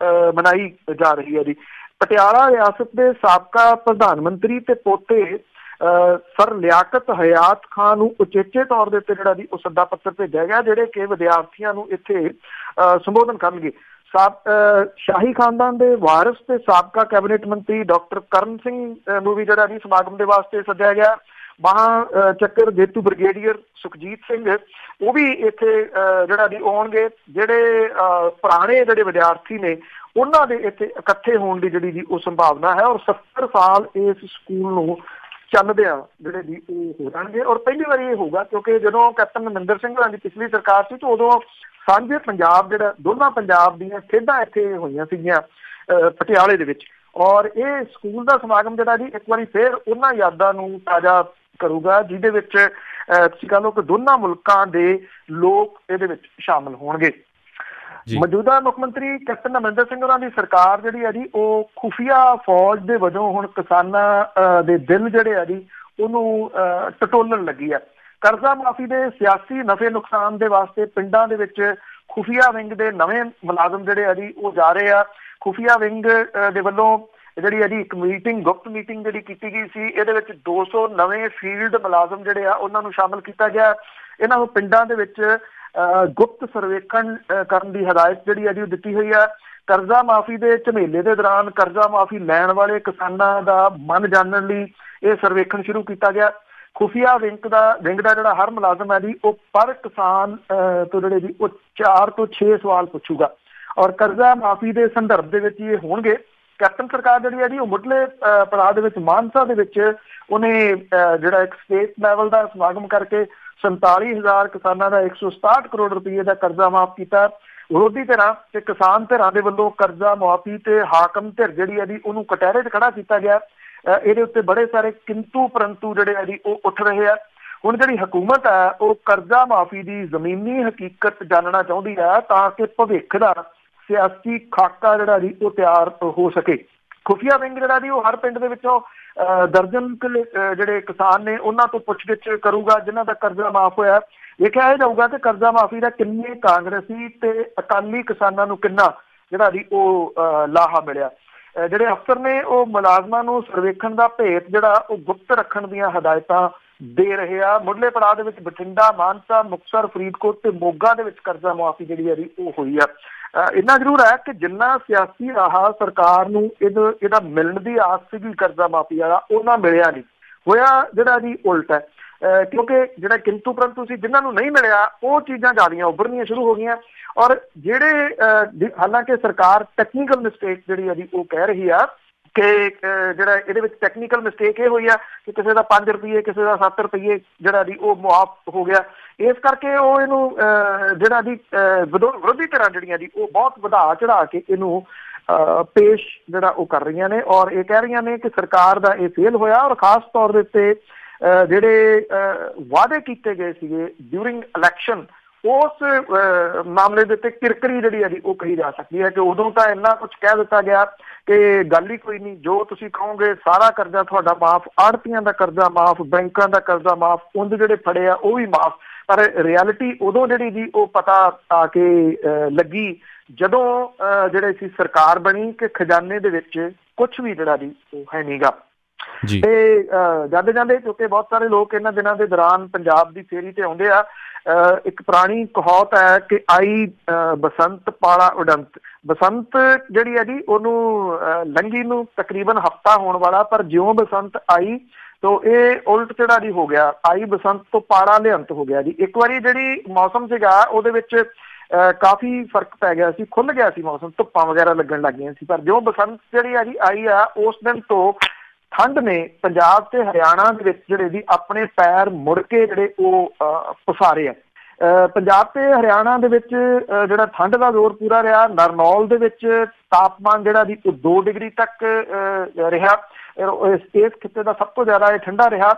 ਮਨਾਈ ਜਾ ਰਹੀ ਹੈ ਜੀ। ਪਟਿਆਲਾ ਰਿਆਸਤ ਦੇ ਸਾਬਕਾ ਪ੍ਰਧਾਨ ਮੰਤਰੀ ਤੇ ਪੋਤੇ ਸਰ ਲਿਆਕਤ ਹਯਾਤ ਖਾਨ ਨੂੰ ਉਚੇਚੇ ਤੌਰ ਦੇ ਉੱਤੇ ਜਿਹੜਾ ਜੀ ਉਹ ਸੱਦਾ ਪੱਤਰ ਭੇਜਿਆ ਗਿਆ ਜਿਹੜੇ ਕਿ ਵਿਦਿਆਰਥੀਆਂ ਨੂੰ ਇੱਥੇ ਸੰਬੋਧਨ ਕਰਨਗੇ। ਸ਼ਾਹੀ ਖਾਨਦਾਨ ਦੇ ਵਾਰਿਸ ਤੇ ਸਾਬਕਾ ਕੈਬਨਿਟ ਮੰਤਰੀ ਡਾਕਟਰ ਕਰਨ ਸਿੰਘ ਨੂੰ ਵੀ ਜਿਹੜਾ ਜੀ ਸਮਾਗਮ ਦੇ ਵਾਸਤੇ ਸੱਦਿਆ ਗਿਆ। ਮਹਾਂ ਚੱਕਰ ਜੇਤੂ ਬ੍ਰਿਗੇਡੀਅਰ ਸੁਖਜੀਤ ਸਿੰਘ ਉਹ ਵੀ ਇੱਥੇ ਜਿਹੜਾ ਜੀ ਆਉਣਗੇ। ਜਿਹੜੇ ਪੁਰਾਣੇ ਜਿਹੜੇ ਵਿਦਿਆਰਥੀ ਨੇ ਉਹਨਾਂ ਦੇ ਇੱਥੇ ਇਕੱਠੇ ਹੋਣ ਦੀ ਜਿਹੜੀ ਜੀ ਉਹ ਸੰਭਾਵਨਾ ਹੈ ਔਰ 70 ਸਾਲ ਇਸ ਸਕੂਲ ਨੂੰ ਚੱਲਦਿਆਂ ਜਿਹੜੇ ਜੀ ਉਹ ਹੋ ਜਾਣਗੇ ਔਰ ਪਹਿਲੀ ਵਾਰੀ ਇਹ ਹੋਊਗਾ ਕਿਉਂਕਿ ਜਦੋਂ ਕੈਪਟਨ ਅਮਰਿੰਦਰ ਸਿੰਘ ਹੋਰਾਂ ਦੀ ਪਿਛਲੀ ਸਰਕਾਰ ਸੀ ਤਾਂ ਉਦੋਂ ਸਾਂਝੇ ਪੰਜਾਬ ਜਿਹੜਾ ਦੋਨਾਂ ਪੰਜਾਬ ਦੀਆਂ ਖੇਡਾਂ ਇੱਥੇ ਹੋਈਆਂ ਸੀਗੀਆਂ ਪਟਿਆਲੇ ਦੇ ਵਿੱਚ ਔਰ ਇਹ ਸਕੂਲ ਦਾ ਸਮਾਗਮ ਜਿਹੜਾ ਜੀ ਇੱਕ ਵਾਰੀ ਫੇਰ ਉਹਨਾਂ ਯਾਦਾਂ ਨੂੰ ਤਾਜ਼ਾ ਕਰੂਗਾ ਜਿਹਦੇ ਵਿੱਚ ਤੁਸੀਂ ਕਹ ਲਓ ਕਿ ਦੋਨਾਂ ਮੁਲਕਾਂ ਦੇ ਲੋਕ ਇਹਦੇ ਵਿੱਚ ਸ਼ਾਮਲ ਹੋਣਗੇ। ਮੌਜੂਦਾ ਮੁੱਖ ਮੰਤਰੀ ਕੈਪਟਨ ਅਮਰਿੰਦਰ ਸਿੰਘ ਹੋਰਾਂ ਦੀ ਸਰਕਾਰ ਜਿਹੜੀ ਹੈ ਜੀ ਉਹ ਖੁਫੀਆ ਫੌਜ ਦੇ ਵਜੋਂ ਹੁਣ ਕਿਸਾਨਾਂ ਦੇ ਦਿਲ ਜਿਹੜੇ ਆ ਜੀ ਉਹਨੂੰ ਟਟੋਲਣ ਲੱਗੀ ਆ। ਕਰਜ਼ਾ ਮਾਫੀ ਦੇ ਸਿਆਸੀ ਨਫੇ ਨੁਕਸਾਨ ਦੇ ਵਾਸਤੇ ਪਿੰਡਾਂ ਦੇ ਵਿੱਚ ਖੁਫੀਆ ਵਿੰਗ ਦੇ ਨਵੇਂ ਮੁਲਾਜ਼ਮ ਜਿਹੜੇ ਆ ਜੀ ਉਹ ਜਾ ਰਹੇ ਆ। ਖੁਫੀਆ ਵਿੰਗ ਦੇ ਵੱਲੋਂ ਜਿਹੜੀ ਹੈ ਜੀ ਇੱਕ ਗੁਪਤ ਮੀਟਿੰਗ ਜਿਹੜੀ ਕੀਤੀ ਗਈ ਸੀ ਇਹਦੇ ਵਿੱਚ 200 ਨਵੇਂ ਫੀਲਡ ਮੁਲਾਜ਼ਮ ਜਿਹੜੇ ਆ ਉਹਨਾਂ ਨੂੰ ਸ਼ਾਮਲ ਕੀਤਾ ਗਿਆ। ਇਹਨਾਂ ਨੂੰ ਪਿੰਡਾਂ ਦੇ ਵਿੱਚ ਗੁਪਤ ਸਰਵੇਖਣ ਕਰਨ ਦੀ ਹਦਾਇਤ ਜਿਹੜੀ ਹੈ ਜੀ ਉਹ ਦਿੱਤੀ ਹੋਈ ਆ। ਕਰਜ਼ਾ ਮਾਫੀ ਦੇ ਝਮੇਲੇ ਦੇ ਦੌਰਾਨ ਕਰਜ਼ਾ ਮਾਫੀ ਲੈਣ ਵਾਲੇ ਕਿਸਾਨਾਂ ਦਾ ਮਨ ਜਾਣਨ ਲਈ ਇਹ ਸਰਵੇਖਣ ਸ਼ੁਰੂ ਕੀਤਾ ਗਿਆ। ਖੁਫੀਆ ਵਿੰਗ ਦਾ ਜਿਹੜਾ ਹਰ ਮੁਲਾਜ਼ਮ ਹੈ ਜੀ ਉਹ ਪਰ ਕਿਸਾਨ ਤੋਂ ਜਿਹੜੇ ਜੀ ਉਹ 4 ਤੋਂ 6 ਸਵਾਲ ਪੁੱਛੂਗਾ ਔਰ ਕਰਜ਼ਾ ਮਾਫੀ ਦੇ ਸੰਦਰਭ ਦੇ ਵਿੱਚ ਇਹ ਹੋਣਗੇ। ਕੈਪਟਨ ਸਰਕਾਰ ਜਿਹੜੀ ਹੈ ਜੀ ਉਹ ਮੁੱਢਲੇ ਪੜਾਅ ਦੇ ਵਿੱਚ ਮਾਨਸਾ ਦੇ ਵਿੱਚ ਉਹਨੇ ਜਿਹੜਾ ਇੱਕ ਸਟੇਟ ਲੈਵਲ ਦਾ ਸਮਾਗਮ ਕਰਕੇ 47,000 ਕਿਸਾਨਾਂ ਦਾ 167 ਕਰੋੜ ਰੁਪਏ ਦਾ ਕਰਜ਼ਾ ਮਾਫ ਕੀਤਾ। ਵਿਰੋਧੀ ਧਿਰਾਂ ਤੇ ਕਿਸਾਨ ਧਿਰਾਂ ਦੇ ਵੱਲੋਂ ਕਰਜ਼ਾ ਮੁਆਫੀ ਤੇ ਹਾਕਮ ਧਿਰ ਜਿਹੜੀ ਹੈ ਜੀ ਉਹਨੂੰ ਕਟਹਿਰੇ 'ਚ ਖੜਾ ਕੀਤਾ ਗਿਆ। ਇਹਦੇ ਉੱਤੇ ਬੜੇ ਸਾਰੇ ਕਿੰਤੂ ਪਰੰਤੂ ਜਿਹੜੇ ਆ ਜੀ ਉਹ ਉੱਠ ਰਹੇ ਆ। ਹੁਣ ਜਿਹੜੀ ਹਕੂਮਤ ਹੈ ਉਹ ਕਰਜ਼ਾ ਮਾਫੀ ਦੀ ਜ਼ਮੀਨੀ ਹਕੀਕਤ ਜਾਣਨਾ ਚਾਹੁੰਦੀ ਹੈ ਤਾਂ ਕਿ ਭਵਿੱਖ ਦਾ ਸਿਆਸੀ ਖਾਕਾ ਜਿਹੜਾ ਜੀ ਉਹ ਤਿਆਰ ਹੋ ਸਕੇ। ਖੁਫੀਆ ਵਿੰਗ ਜਿਹੜਾ ਜੀ ਉਹ ਹਰ ਪਿੰਡ ਦੇ ਵਿੱਚੋਂ ਦਰਜਨ ਜਿਹੜੇ ਕਿਸਾਨ ਨੇ ਉਹਨਾਂ ਤੋਂ ਪੁੱਛਗਿੱਛ ਕਰੂਗਾ ਜਿਨ੍ਹਾਂ ਦਾ ਕਰਜ਼ਾ ਮਾਫ ਹੋਇਆ। ਵੇਖਿਆ ਇਹ ਜਾਊਗਾ ਕਿ ਕਰਜ਼ਾ ਮਾਫੀ ਦਾ ਕਿੰਨੇ ਕਾਂਗਰਸੀ ਤੇ ਅਕਾਲੀ ਕਿਸਾਨਾਂ ਨੂੰ ਕਿੰਨਾ ਜਿਹੜਾ ਜੀ ਉਹ ਲਾਹਾ ਮਿਲਿਆ। ਜਿਹੜੇ ਅਫਸਰ ਨੇ ਉਹ ਮੁਲਾਜ਼ਮਾਂ ਨੂੰ ਸਰਵੇਖਣ ਦਾ ਭੇਤ ਜਿਹੜਾ ਉਹ ਗੁਪਤ ਰੱਖਣ ਦੀਆਂ ਹਦਾਇਤਾਂ ਦੇ ਰਹੇ ਆ। ਮੁੱਢਲੇ ਪੜਾਅ ਦੇ ਵਿੱਚ ਬਠਿੰਡਾ, ਮਾਨਸਾ, ਮੁਕਤਸਰ, ਫਰੀਦਕੋਟ ਤੇ ਮੋਗਾ ਦੇ ਵਿੱਚ ਕਰਜ਼ਾ ਮੁਆਫੀ ਜਿਹੜੀ ਹੈ ਉਹ ਹੋਈ ਆ। ਇੰਨਾ ਜ਼ਰੂਰ ਹੈ ਕਿ ਜਿੰਨਾ ਸਿਆਸੀ ਰਾਹ ਸਰਕਾਰ ਨੂੰ ਇਹਦਾ ਮਿਲਣ ਦੀ ਆਸ ਸੀਗੀ ਕਰਜ਼ਾ ਮਾਫੀ ਵਾਲਾ, ਉਹਨਾਂ ਮਿਲਿਆ ਨਹੀਂ। ਹੋਇਆ ਜਿਹੜਾ ਜੀ ਉਲਟ ਹੈ, ਕਿਉਂਕਿ ਜਿਹੜਾ ਕਿੰਤੂ ਪਰੰਤੂ ਸੀ, ਜਿਨ੍ਹਾਂ ਨੂੰ ਨਹੀਂ ਮਿਲਿਆ ਉਹ ਚੀਜ਼ਾਂ ਜ਼ਿਆਦੀਆਂ ਉੱਭਰਨੀਆਂ ਸ਼ੁਰੂ ਹੋ ਗਈਆਂ। ਔਰ ਜਿਹੜੇ ਹਾਲਾਂਕਿ ਸਰਕਾਰ ਟੈਕਨੀਕਲ ਮਿਸਟੇਕ ਜਿਹੜੀ ਆ ਜੀ ਉਹ ਕਹਿ ਰਹੀ ਆ ਕਿ ਜਿਹੜਾ ਇਹਦੇ ਵਿੱਚ ਟੈਕਨੀਕਲ ਮਿਸਟੇਕ ਇਹ ਹੋਈ ਆ ਕਿ ਕਿਸੇ ਦਾ 5 ਰੁਪਏ, ਕਿਸੇ ਦਾ 7 ਰੁਪਏ ਜਿਹੜਾ ਜੀ ਉਹ ਮੁਆਫ ਹੋ ਗਿਆ। ਇਸ ਕਰਕੇ ਉਹ ਇਹਨੂੰ ਜਿਹੜਾ ਜੀ ਵਿਰੋਧੀ ਧਿਰਾਂ ਜਿਹੜੀਆਂ ਜੀ ਉਹ ਬਹੁਤ ਵਧਾ ਚੜਾ ਕੇ ਇਹਨੂੰ ਪੇਸ਼ ਜਿਹੜਾ ਉਹ ਕਰ ਰਹੀਆਂ ਨੇ, ਔਰ ਇਹ ਕਹਿ ਰਹੀਆਂ ਨੇ ਕਿ ਸਰਕਾਰ ਦਾ ਇਹ ਫੇਲ ਹੋਇਆ। ਔਰ ਖਾਸ ਤੌਰ ਦੇ ਉੱਤੇ ਜਿਹੜੇ ਵਾਅਦੇ ਕੀਤੇ ਗਏ ਸੀਗੇ ਡਿਊਰਿੰਗ ਇਲੈਕਸ਼ਨ, ਉਸ ਮਾਮਲੇ ਦੇ ਉੱਤੇ ਕਿਰਕਰੀ ਜਿਹੜੀ ਹੈ ਜੀ ਉਹ ਕਹੀ ਜਾ ਸਕਦੀ ਹੈ ਕਿ ਉਦੋਂ ਤਾਂ ਇੰਨਾ ਕੁਝ ਕਹਿ ਦਿੱਤਾ ਗਿਆ ਕਿ ਗੱਲ ਹੀ ਕੋਈ ਨਹੀਂ, ਜੋ ਤੁਸੀਂ ਕਹੋਗੇ ਸਾਰਾ ਕਰਜ਼ਾ ਤੁਹਾਡਾ ਮਾਫ, ਆੜ੍ਹਤੀਆਂ ਦਾ ਕਰਜ਼ਾ ਮਾਫ, ਬੈਂਕਾਂ ਦਾ ਕਰਜ਼ਾ ਮਾਫ, ਉਂਝ ਜਿਹੜੇ ਫੜੇ ਆ ਉਹ ਵੀ ਮਾਫ। ਪਰ ਰਿਐਲਿਟੀ ਉਦੋਂ ਜਿਹੜੀ ਜੀ ਉਹ ਪਤਾ ਆ ਕੇ ਲੱਗੀ ਜਦੋਂ ਜਿਹੜੇ ਸੀ ਸਰਕਾਰ ਬਣੀ ਕਿ ਖਜ਼ਾਨੇ ਦੇ ਵਿੱਚ ਕੁਝ ਵੀ ਜਿਹੜਾ ਜੀ ਉਹ ਹੈ ਨੀਗਾ। ਤੇ ਜਾਂਦੇ ਜਾਂਦੇ ਕਿਉਂਕਿ ਬਹੁਤ ਸਾਰੇ ਲੋਕ ਇਹਨਾਂ ਦਿਨਾਂ ਦੇ ਦੌਰਾਨ ਪੰਜਾਬ ਦੀ ਫੇਰੀ ਤੇ ਆਉਂਦੇ ਆ, ਇੱਕ ਪੁਰਾਣੀ ਕਹਾਵਤ ਹੈ ਕਿ ਆਈ ਬਸੰਤ ਪਾਲਾ ਉਡੰਤ। ਬਸੰਤ ਜਿਹੜੀ ਹੈ ਜੀ ਉਹਨੂੰ ਲੰਘੀ ਨੂੰ ਤਕਰੀਬਨ ਹਫ਼ਤਾ ਹੋਣ ਵਾਲਾ, ਪਰ ਜਿਉਂ ਬਸੰਤ ਆਈ ਤੋ ਇਹ ਉਲਟ ਜਿਹੜਾ ਜੀ ਹੋ ਗਿਆ, ਆਈ ਬਸੰਤ ਤੋਂ ਪਾਲਾ ਲਿਆਂਤ ਹੋ ਗਿਆ ਜੀ। ਇੱਕ ਵਾਰੀ ਜਿਹੜੀ ਮੌਸਮ ਸੀਗਾ ਉਹਦੇ ਵਿੱਚ ਕਾਫੀ ਫਰਕ ਪੈ ਗਿਆ ਸੀ, ਖੁੱਲ ਗਿਆ ਸੀ ਮੌਸਮ, ਧੁੱਪਾਂ ਵਗੈਰਾ ਲੱਗਣ ਲੱਗ ਗਈਆਂ ਸੀ। ਪਰ ਜਿਉਂ ਬਸੰਤ ਜਿਹੜੀ ਆ ਜੀ ਆਈ ਆ, ਉਸ ਦਿਨ ਤੋਂ ਠੰਡ ਨੇ ਪੰਜਾਬ ਤੇ ਹਰਿਆਣਾ ਦੇ ਵਿੱਚ ਜਿਹੜੇ ਜੀ ਆਪਣੇ ਪੈਰ ਮੁੜ ਕੇ ਜਿਹੜੇ ਉਹ ਪਸਾਰੇ ਆ। ਪੰਜਾਬ ਤੇ ਹਰਿਆਣਾ ਦੇ ਵਿੱਚ ਜਿਹੜਾ ਠੰਡ ਦਾ ਜ਼ੋਰ ਪੂਰਾ ਰਿਹਾ। ਨਰਨੌਲ ਦੇ ਵਿੱਚ ਤਾਪਮਾਨ ਜਿਹੜਾ ਜੀ ਉਹ 2 ਡਿਗਰੀ ਤੱਕ ਰਿਹਾ। ਇਸ ਖਿੱਤੇ ਦਾ ਸਭ ਤੋਂ ਜ਼ਿਆਦਾ ਇਹ ਠੰਡਾ ਰਿਹਾ।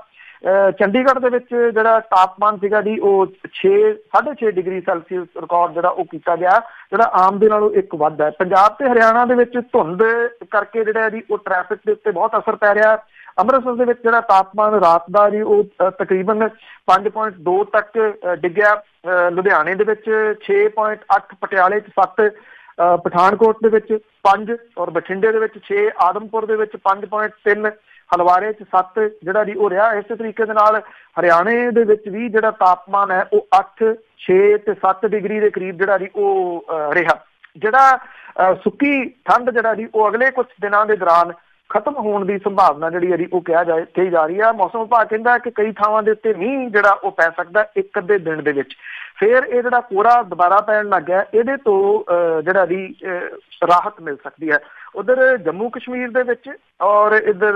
ਚੰਡੀਗੜ੍ਹ ਦੇ ਵਿੱਚ ਜਿਹੜਾ ਤਾਪਮਾਨ ਸੀਗਾ ਜੀ ਉਹ 6.5 ਡਿਗਰੀ ਸੈਲਸੀਅਸ ਰਿਕਾਰਡ ਜਿਹੜਾ ਉਹ ਕੀਤਾ ਗਿਆ, ਜਿਹੜਾ ਆਮ ਦੇ ਨਾਲੋਂ 1 ਵੱਧ ਹੈ। ਪੰਜਾਬ ਤੇ ਹਰਿਆਣਾ ਦੇ ਵਿੱਚ ਧੁੰਦ ਕਰਕੇ ਜਿਹੜਾ ਜੀ ਉਹ ਟ੍ਰੈਫਿਕ ਦੇ ਉੱਤੇ ਬਹੁਤ ਅਸਰ ਪੈ ਰਿਹਾ। ਅੰਮ੍ਰਿਤਸਰ ਦੇ ਵਿੱਚ ਜਿਹੜਾ ਤਾਪਮਾਨ ਰਾਤ ਦਾ ਜੀ ਉਹ ਤਕਰੀਬਨ 5.2 ਤੱਕ ਡਿੱਗਿਆ। ਲੁਧਿਆਣੇ ਦੇ ਵਿੱਚ 6.8, ਪਟਿਆਲੇ 'ਚ 7, ਪਠਾਨਕੋਟ ਦੇ ਵਿੱਚ 5 ਔਰ ਬਠਿੰਡੇ ਦੇ ਵਿੱਚ 6, ਆਦਮਪੁਰ ਦੇ ਵਿੱਚ 5.3, ਹਲਵਾਰੇ 'ਚ 7 ਜਿਹੜਾ ਜੀ ਉਹ ਰਿਹਾ। ਇਸੇ ਤਰੀਕੇ ਦੇ ਨਾਲ ਹਰਿਆਣੇ ਦੇ ਵਿੱਚ ਵੀ ਜਿਹੜਾ ਤਾਪਮਾਨ ਹੈ ਉਹ 8, 6 ਤੇ 7 ਡਿਗਰੀ ਦੇ ਕਰੀਬ ਜਿਹੜਾ ਜੀ ਉਹ ਰਿਹਾ। ਜਿਹੜਾ ਸੁੱਕੀ ਠੰਡ ਜਿਹੜਾ ਜੀ ਉਹ ਅਗਲੇ ਕੁਝ ਦਿਨਾਂ ਦੇ ਦੌਰਾਨ ਖਤਮ ਹੋਣ ਦੀ ਸੰਭਾਵਨਾ ਜਿਹੜੀ ਹੈ ਉਹ ਕਹੀ ਜਾ ਰਹੀ ਹੈ। ਮੌਸਮ ਵਿਭਾਗ ਕਹਿੰਦਾ ਕਿ ਕਈ ਥਾਵਾਂ ਦੇ ਉੱਤੇ ਮੀਂਹ ਜਿਹੜਾ ਉਹ ਪੈ ਸਕਦਾ 1 ਦਿਨ ਦੇ ਵਿੱਚ। ਫਿਰ ਇਹ ਜਿਹੜਾ ਕੋਹਰਾ ਦੁਬਾਰਾ ਪੈਣ ਲੱਗ ਗਿਆ, ਇਹਦੇ ਤੋਂ ਜਿਹੜਾ ਦੀ ਰਾਹਤ ਮਿਲ ਸਕਦੀ ਹੈ। ਉਧਰ ਜੰਮੂ ਕਸ਼ਮੀਰ ਦੇ ਵਿੱਚ ਔਰ ਇੱਧਰ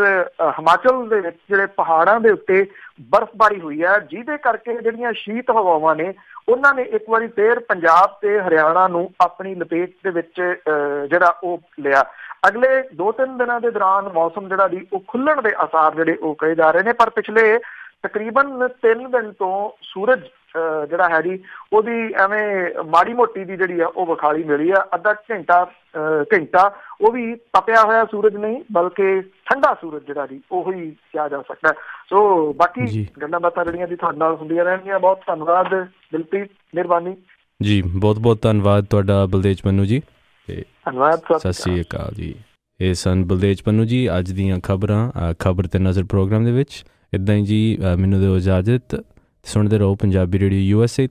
ਹਿਮਾਚਲ ਦੇ ਵਿੱਚ ਜਿਹੜੇ ਪਹਾੜਾਂ ਦੇ ਉੱਤੇ ਬਰਫ਼ਬਾਰੀ ਹੋਈ ਹੈ, ਜਿਹਦੇ ਕਰਕੇ ਜਿਹੜੀਆਂ ਸ਼ੀਤ ਹਵਾਵਾਂ ਨੇ ਉਹਨਾਂ ਨੇ ਇੱਕ ਵਾਰੀ ਫੇਰ ਪੰਜਾਬ ਤੇ ਹਰਿਆਣਾ ਨੂੰ ਆਪਣੀ ਲਪੇਟ ਦੇ ਵਿੱਚ ਜਿਹੜਾ ਉਹ ਲਿਆ। ਅਗਲੇ 2-3 ਦਿਨਾਂ ਦੇ ਦੌਰਾਨ ਮੌਸਮ ਜਿਹੜਾ ਜੀ ਉਹ ਖੁੱਲਣ ਦੇ ਆਸਾਰ ਜਿਹੜੇ ਉਹ ਕਹੇ ਜਾ ਰਹੇ ਨੇ। ਪਰ ਪਿਛਲੇ ਤਕਰੀਬਨ 3 ਦਿਨ ਤੋਂ ਸੂਰਜ ਜਿਹੜਾ ਹੈ ਜੀ ਉਹਦੀ ਐਵੇਂ ਮਾੜੀ ਮੋਟੀ ਦੀ ਜਿਹੜੀ ਆ ਉਹ ਵਿਖਾਲੀ ਮਿਲੀ ਆ। ਅੱਧਾ ਘੰਟਾ ਉਹ ਵੀ ਤਪਿਆ ਹੋਇਆ ਸੂਰਜ ਨਹੀਂ, ਬਲਕਿ ਠੰਡਾ ਸੂਰਜ ਜਿਹੜਾ ਜੀ ਉਹੀ ਕਿਹਾ ਜਾ ਸਕਦਾ। ਸੋ ਬਾਕੀ ਗੱਲਾਂ ਬਾਤਾਂ ਜਿਹੜੀਆਂ ਜੀ ਤੁਹਾਡੇ ਨਾਲ ਹੁੰਦੀਆਂ ਰਹਿਣਗੀਆਂ। ਬਹੁਤ ਧੰਨਵਾਦ ਦਿਲਪ੍ਰੀਤ, ਮਿਹਰਬਾਨੀ ਜੀ। ਬਹੁਤ ਬਹੁਤ ਧੰਨਵਾਦ ਤੁਹਾਡਾ ਬਲਦੇਜ ਪੰਨੂ ਜੀ। ਧੰਨਵਾਦ, ਸਤਿ ਸ਼੍ਰੀ ਅਕਾਲ ਜੀ। ਇਹ ਸਨ ਬਲਦੇਜ ਪੰਨੂ ਜੀ ਅੱਜ ਦੀਆਂ ਖਬਰ ਤੇ ਨਜ਼ਰ ਪ੍ਰੋਗਰਾਮ ਦੇ ਵਿੱਚ। ਇੱਦਾਂ ਹੀ ਜੀ ਮੈਨੂੰ ਦਿਓ ਇਜਾਜ਼ਤ, ਸੁਣਦੇ ਰਹੋ ਪੰਜਾਬੀ ਰੇਡੀਓ USA।